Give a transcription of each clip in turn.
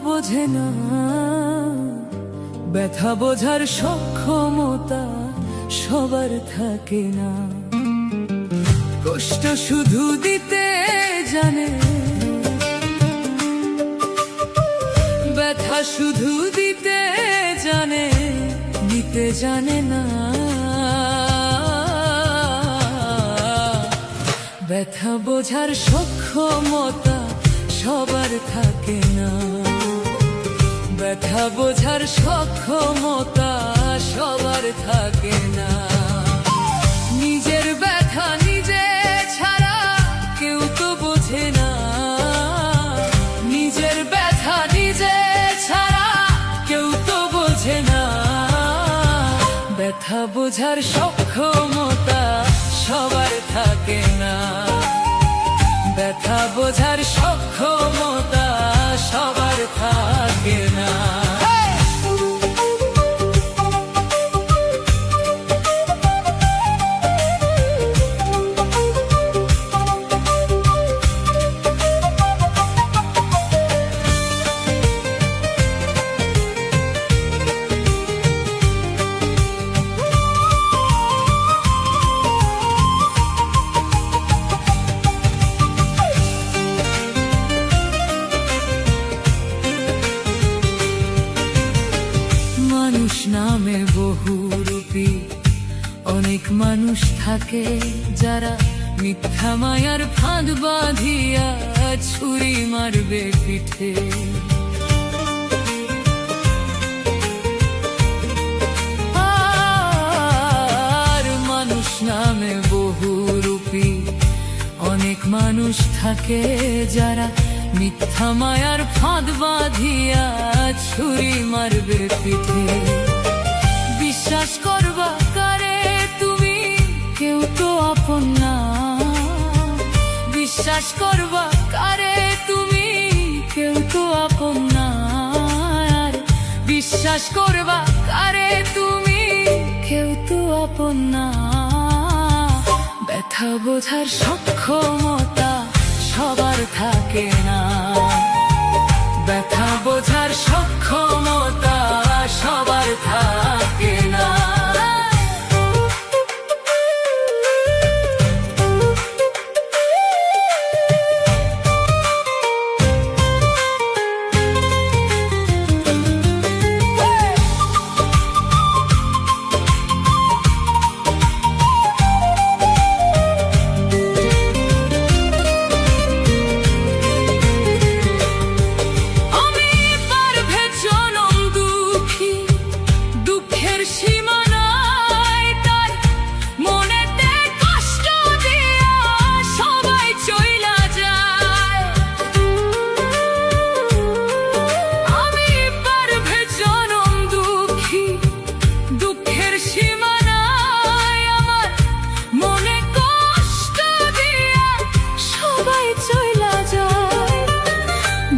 বোঝে না, ব্যথা বোঝার সক্ষমতা সবার থাকে না। কষ্ট শুধু দিতে জানে, ব্যথা শুধু দিতে জানে, নিতে জানে না। ব্যথা বোঝার সক্ষমতা সবার থাকে না, ব্যথা বোঝার সক্ষমতা সবার থাকে না। নিজের ব্যথা নিজে ছাড়া কেউ তো বোঝে না, নিজের ব্যথা নিজে ছাড়া কেউ তো বোঝে না। ব্যথা বোঝার সক্ষমতা সবার থাকে না, ব্যথা বোঝার সক্ষমতা সবার থাকে না। মানুষ নামে বহুরূপী অনেক মানুষ থাকে, যারা মিথ্যা মায়ার ফাঁদ বাঁধিয়া ছুরি মারবে পিঠে। আর মানুষ নামে বহুরূপী অনেক মানুষ থাকে, যারা মিথ্যা মায়ার ফাঁদ বাঁধিয়া ছুরি মারবে পিঠে। বিশ্বাস করবা কারে তুমি, কেউ তো আপন না। বিশ্বাস করবা কারে তুমি, কেউ তো আপন না। আর বিশ্বাস করবা কারে তুমি, কেউ তো আপন না। ব্যথা বোঝার সক্ষমতা সবার থাকে না, ব্যথা বোঝার সক্ষমতা সবার থাকে না।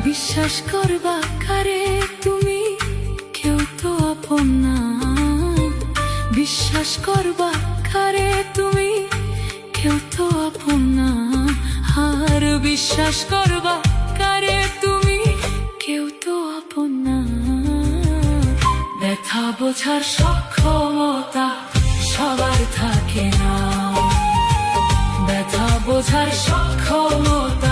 বিশ্বাস করবা কারে তুমি, কেউ তো আপন না। বিশ্বাস করবা কারে তুমি, কেউ তো আপন না। আর বিশ্বাস করবা কারে তুমি, কেউ তো আপন না। ব্যথা বোঝার সক্ষমতা সবার থাকে না, ব্যথা বোঝার সক্ষমতা